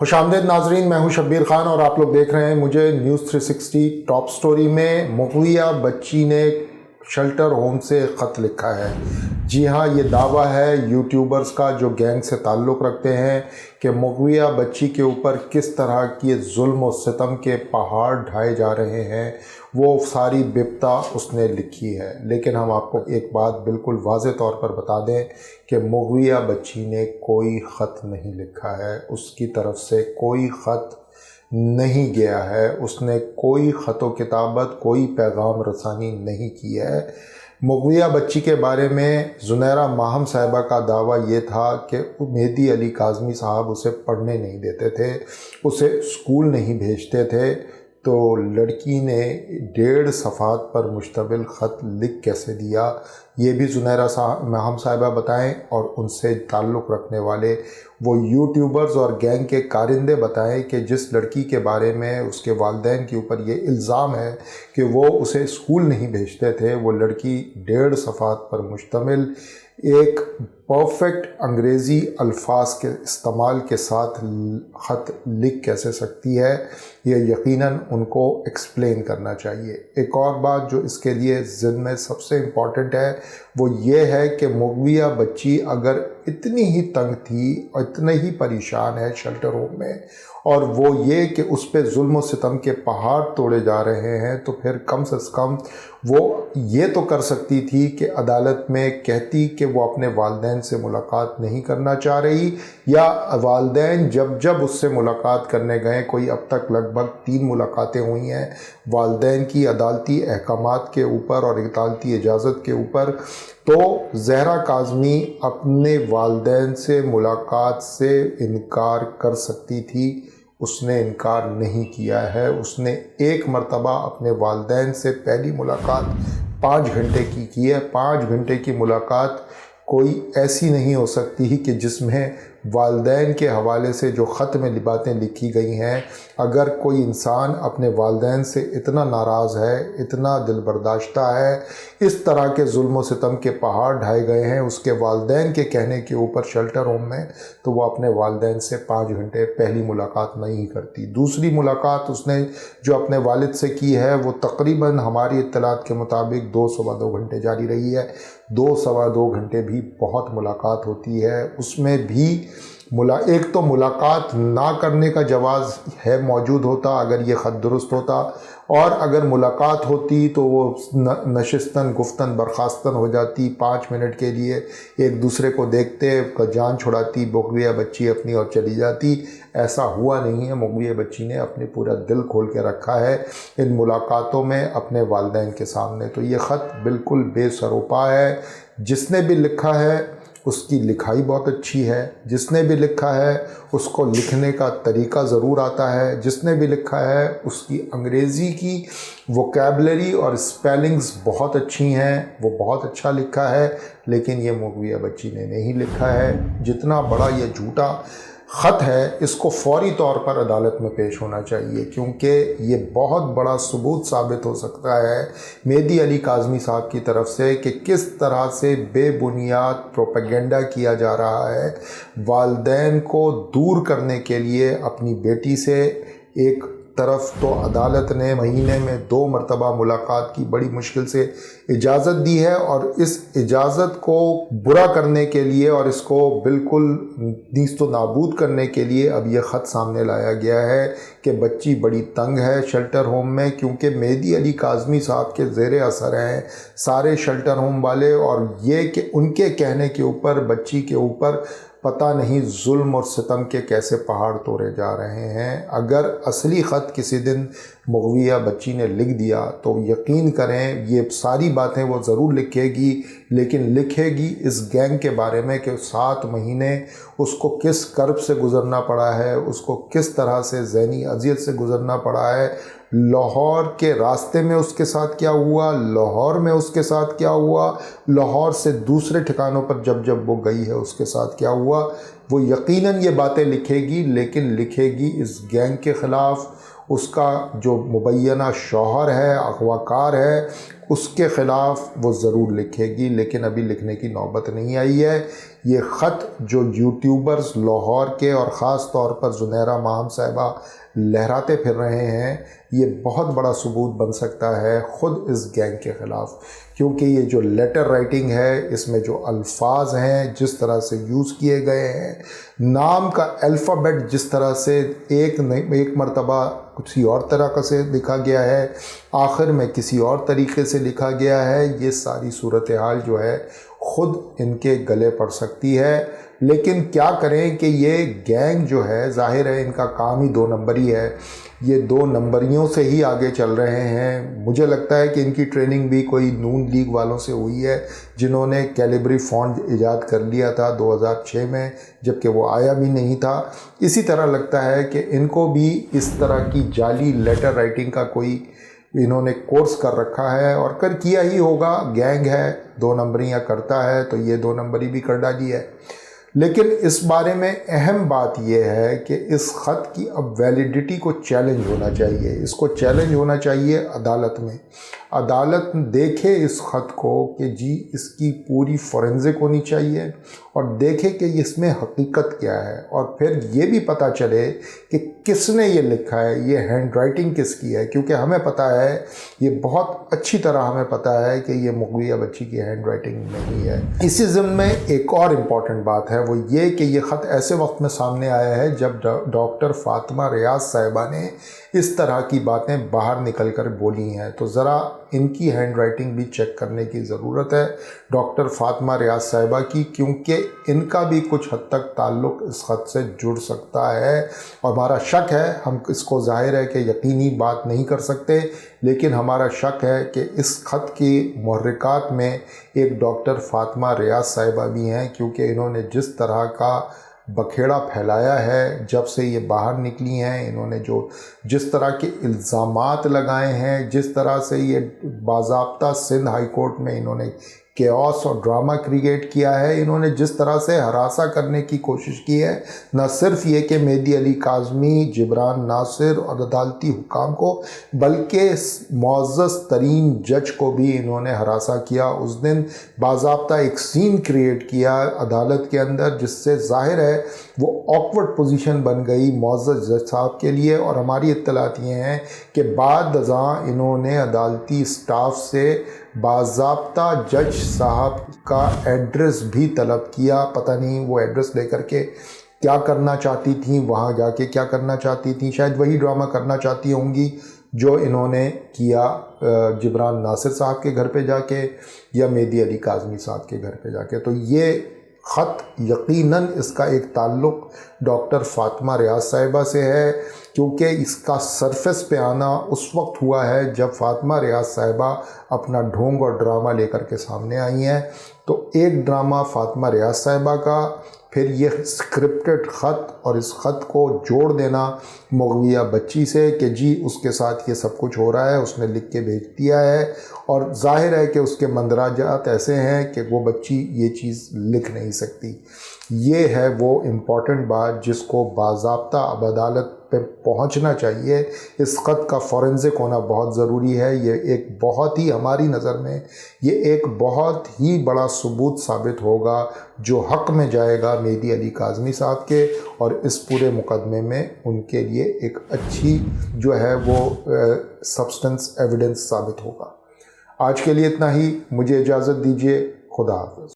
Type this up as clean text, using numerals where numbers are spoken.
خوش آمدید ناظرین، میں ہوں شبیر خان اور آپ لوگ دیکھ رہے ہیں مجھے نیوز 360 ٹاپ سٹوری میں۔ مغویہ بچی نے شیلٹر ہوم سے خط لکھا ہے۔ جی ہاں، یہ دعویٰ ہے یوٹیوبرز کا جو گینگ سے تعلق رکھتے ہیں کہ مغویہ بچی کے اوپر کس طرح کی ظلم و ستم کے پہاڑ ڈھائے جا رہے ہیں، وہ ساری ببتا اس نے لکھی ہے۔ لیکن ہم آپ کو ایک بات بالکل واضح طور پر بتا دیں کہ مغویہ بچی نے کوئی خط نہیں لکھا ہے، اس کی طرف سے کوئی خط نہیں گیا ہے، اس نے کوئی خط و کتابت، کوئی پیغام رسانی نہیں کی ہے۔ مغویہ بچی کے بارے میں زنیرہ ماہم صاحبہ کا دعویٰ یہ تھا کہ مہدی علی کاظمی صاحب اسے پڑھنے نہیں دیتے تھے، اسے اسکول نہیں بھیجتے تھے۔ تو لڑکی نے 1.5 صفحات پر مشتمل خط لکھ کیسے دیا، یہ بھی زنیرہ ماہم صاحبہ بتائیں، اور ان سے تعلق رکھنے والے وہ یوٹیوبرز اور گینگ کے کارندے بتائیں کہ جس لڑکی کے بارے میں اس کے والدین کے اوپر یہ الزام ہے کہ وہ اسے اسکول نہیں بھیجتے تھے، وہ لڑکی 1.5 صفحات پر مشتمل ایک پرفیکٹ انگریزی الفاظ کے استعمال کے ساتھ خط لکھ کیسے سکتی ہے، یہ یقیناً ان کو ایکسپلین کرنا چاہیے۔ ایک اور بات جو اس کے لیے ذہن میں سب سے امپورٹنٹ ہے وہ یہ ہے کہ مغویہ بچی اگر اتنی ہی تنگ تھی اور اتنے ہی پریشان ہے شیلٹر ہوم میں، اور وہ یہ کہ اس پہ ظلم و ستم کے پہاڑ توڑے جا رہے ہیں، تو پھر کم سے کم وہ یہ تو کر سکتی تھی کہ عدالت میں کہتی کہ وہ اپنے والدین سے ملاقات نہیں کرنا چاہ رہی، یا والدین جب اس سے ملاقات کرنے گئے، کوئی اب تک لگ بھگ 3 ملاقاتیں ہوئی ہیں والدین کی عدالتی احکامات کے اوپر اور عدالتی اجازت کے اوپر، تو زہرا کاظمی اپنے والدین سے ملاقات سے انکار کر سکتی تھی، اس نے انکار نہیں کیا ہے۔ اس نے ایک مرتبہ اپنے والدین سے پہلی ملاقات 5 گھنٹے کی ہے۔ 5 گھنٹے کی ملاقات کوئی ایسی نہیں ہو سکتی کہ جس میں والدین کے حوالے سے جو خط میں باتیں لکھی گئی ہیں، اگر کوئی انسان اپنے والدین سے اتنا ناراض ہے، اتنا دل برداشتہ ہے، اس طرح کے ظلم و ستم کے پہاڑ ڈھائے گئے ہیں اس کے والدین کے کہنے کے اوپر شیلٹر ہوم میں، تو وہ اپنے والدین سے 5 گھنٹے پہلی ملاقات نہیں کرتی۔ دوسری ملاقات اس نے جو اپنے والد سے کی ہے وہ تقریباً ہماری اطلاعات کے مطابق 2 سوا 2 گھنٹے جاری رہی ہے۔ 2 سوا 2 گھنٹے بھی بہت ملاقات ہوتی ہے، اس میں بھی ایک تو ملاقات نہ کرنے کا جواز ہے موجود ہوتا اگر یہ خط درست ہوتا، اور اگر ملاقات ہوتی تو وہ نشستن گفتن برخاستن ہو جاتی، 5 منٹ کے لیے ایک دوسرے کو دیکھتے، جان چھڑاتی مغویہ بچی اپنی اور چلی جاتی۔ ایسا ہوا نہیں ہے، مغویہ بچی نے اپنے پورا دل کھول کے رکھا ہے ان ملاقاتوں میں اپنے والدین کے سامنے۔ تو یہ خط بالکل بے سروپا ہے۔ جس نے بھی لکھا ہے اس کی لکھائی بہت اچھی ہے، جس نے بھی لکھا ہے اس کو لکھنے کا طریقہ ضرور آتا ہے، جس نے بھی لکھا ہے اس کی انگریزی کی ووکیبلری اور اسپیلنگز بہت اچھی ہیں، وہ بہت اچھا لکھا ہے، لیکن یہ مغویہ بچی نے نہیں لکھا ہے۔ جتنا بڑا یہ جھوٹا خط ہے اس کو فوری طور پر عدالت میں پیش ہونا چاہیے، کیونکہ یہ بہت بڑا ثبوت ثابت ہو سکتا ہے مہدی علی کاظمی صاحب کی طرف سے کہ کس طرح سے بے بنیاد پروپیگنڈا کیا جا رہا ہے والدین کو دور کرنے کے لیے اپنی بیٹی سے۔ ایک طرف تو عدالت نے مہینے میں 2 مرتبہ ملاقات کی بڑی مشکل سے اجازت دی ہے، اور اس اجازت کو برا کرنے کے لیے اور اس کو بالکل نیست و نابود کرنے کے لیے اب یہ خط سامنے لایا گیا ہے کہ بچی بڑی تنگ ہے شیلٹر ہوم میں، کیونکہ مہدی علی کاظمی صاحب کے زیر اثر ہیں سارے شیلٹر ہوم والے، اور یہ کہ ان کے کہنے کے اوپر بچی کے اوپر پتہ نہیں ظلم اور ستم کے کیسے پہاڑ توڑے جا رہے ہیں۔ اگر اصلی خط کسی دن مغویہ بچی نے لکھ دیا تو یقین کریں یہ ساری باتیں وہ ضرور لکھے گی، لیکن لکھے گی اس گینگ کے بارے میں کہ 7 مہینے اس کو کس کرب سے گزرنا پڑا ہے، اس کو کس طرح سے ذہنی اذیت سے گزرنا پڑا ہے، لاہور کے راستے میں اس کے ساتھ کیا ہوا، لاہور میں اس کے ساتھ کیا ہوا، لاہور سے دوسرے ٹھکانوں پر جب وہ گئی ہے اس کے ساتھ کیا ہوا۔ وہ یقیناً یہ باتیں لکھے گی، لیکن لکھے گی اس گینگ کے خلاف، اس کا جو مبینہ شوہر ہے، اغواکار ہے، اس کے خلاف وہ ضرور لکھے گی، لیکن ابھی لکھنے کی نوبت نہیں آئی ہے۔ یہ خط جو یوٹیوبرز لاہور کے اور خاص طور پر زنیرہ ماہم صاحبہ لہراتے پھر رہے ہیں، یہ بہت بڑا ثبوت بن سکتا ہے خود اس گینگ کے خلاف، کیونکہ یہ جو لیٹر رائٹنگ ہے، اس میں جو الفاظ ہیں، جس طرح سے یوز کیے گئے ہیں، نام کا الفابیٹ جس طرح سے ایک مرتبہ کسی اور طریقے سے لکھا گیا ہے، آخر میں کسی اور طریقے سے لکھا گیا ہے، یہ ساری صورتحال جو ہے خود ان کے گلے پڑ سکتی ہے۔ لیکن کیا کریں کہ یہ گینگ جو ہے، ظاہر ہے ان کا کام ہی 2 نمبری ہے، یہ 2 نمبریوں سے ہی آگے چل رہے ہیں۔ مجھے لگتا ہے کہ ان کی ٹریننگ بھی کوئی نون لیگ والوں سے ہوئی ہے، جنہوں نے کیلیبری فونٹ ایجاد کر لیا تھا 2006 میں، جبکہ وہ آیا بھی نہیں تھا۔ اسی طرح لگتا ہے کہ ان کو بھی اس طرح کی جعلی لیٹر رائٹنگ کا کوئی انہوں نے کورس کر رکھا ہے، اور کیا ہی ہوگا، گینگ ہے، 2 نمبریاں کرتا ہے تو یہ 2 نمبری بھی کر ڈالی ہے۔ لیکن اس بارے میں اہم بات یہ ہے کہ اس خط کی اب ویلیڈیٹی کو چیلنج ہونا چاہیے، اس کو چیلنج ہونا چاہیے عدالت میں۔ عدالت دیکھے اس خط کو کہ جی اس کی پوری فورنزک ہونی چاہیے، اور دیکھے کہ اس میں حقیقت کیا ہے، اور پھر یہ بھی پتہ چلے کہ کس نے یہ لکھا ہے، یہ ہینڈ رائٹنگ کس کی ہے، کیونکہ ہمیں پتہ ہے، یہ بہت اچھی طرح ہمیں پتہ ہے کہ یہ مغویہ بچی کی ہینڈ رائٹنگ نہیں ہے۔ اسی ضمن میں ایک اور امپورٹنٹ بات ہے، وہ یہ کہ یہ خط ایسے وقت میں سامنے آیا ہے جب ڈاکٹر فاطمہ ریاض صاحبہ نے اس طرح کی باتیں باہر نکل کر بولی ہیں، تو ذرا ان کی ہینڈ رائٹنگ بھی چیک کرنے کی ضرورت ہے ڈاکٹر فاطمہ ریاض صاحبہ کی، کیونکہ ان کا بھی کچھ حد تک تعلق اس خط سے جڑ سکتا ہے، اور ہمارا شک ہے، ہم اس کو ظاہر ہے کہ یقینی بات نہیں کر سکتے، لیکن ہمارا شک ہے کہ اس خط کی محرکات میں ایک ڈاکٹر فاطمہ ریاض صاحبہ بھی ہیں، کیونکہ انہوں نے جس طرح کا بکھیڑا پھیلایا ہے جب سے یہ باہر نکلی ہیں، انہوں نے جس طرح کے الزامات لگائے ہیں، جس طرح سے یہ باضابطہ سندھ ہائی کورٹ میں انہوں نے کیوس اور ڈرامہ کریٹ کیا ہے، انہوں نے جس طرح سے ہراساں کرنے کی کوشش کی ہے، نہ صرف یہ کہ مہدی علی کاظمی، جبران ناصر اور عدالتی حکام کو، بلکہ معزز ترین جج کو بھی انہوں نے ہراساں کیا۔ اس دن باضابطہ ایک سین کریٹ کیا عدالت کے اندر، جس سے ظاہر ہے وہ آکورڈ پوزیشن بن گئی معزز جج صاحب کے لیے، اور ہماری اطلاعات یہ ہیں کہ بعد ازاں انہوں نے عدالتی اسٹاف سے باضابطہ جج صاحب کا ایڈریس بھی طلب کیا۔ پتہ نہیں وہ ایڈریس لے کر کے کیا کرنا چاہتی تھیں، وہاں جا کے کیا کرنا چاہتی تھیں، شاید وہی ڈرامہ کرنا چاہتی ہوں گی جو انہوں نے کیا جبران ناصر صاحب کے گھر پہ جا کے یا مہدی علی کاظمی صاحب کے گھر پہ جا کے۔ تو یہ خط یقیناً اس کا ایک تعلق ڈاکٹر فاطمہ ریاض صاحبہ سے ہے، کیونکہ اس کا سرفس پہ آنا اس وقت ہوا ہے جب فاطمہ ریاض صاحبہ اپنا ڈھونگ اور ڈرامہ لے کر کے سامنے آئی ہیں۔ تو ایک ڈرامہ فاطمہ ریاض صاحبہ کا، پھر یہ اسکرپٹڈ خط، اور اس خط کو جوڑ دینا مغویہ بچی سے کہ جی اس کے ساتھ یہ سب کچھ ہو رہا ہے، اس نے لکھ کے بھیج دیا ہے، اور ظاہر ہے کہ اس کے مندرجات ایسے ہیں کہ وہ بچی یہ چیز لکھ نہیں سکتی۔ یہ ہے وہ امپورٹنٹ بات جس کو باضابطہ اب عدالت پہ پہنچنا چاہیے۔ اس خط کا فورنزک ہونا بہت ضروری ہے۔ یہ ایک بہت ہی، ہماری نظر میں یہ ایک بہت ہی بڑا ثبوت ثابت ہوگا جو حق میں جائے گا مہدی علی کاظمی صاحب کے، اور اس پورے مقدمے میں ان کے لیے ایک اچھی جو ہے وہ سبسٹنس ایویڈنس ثابت ہوگا۔ آج کے لیے اتنا ہی، مجھے اجازت دیجیے، خدا حافظ۔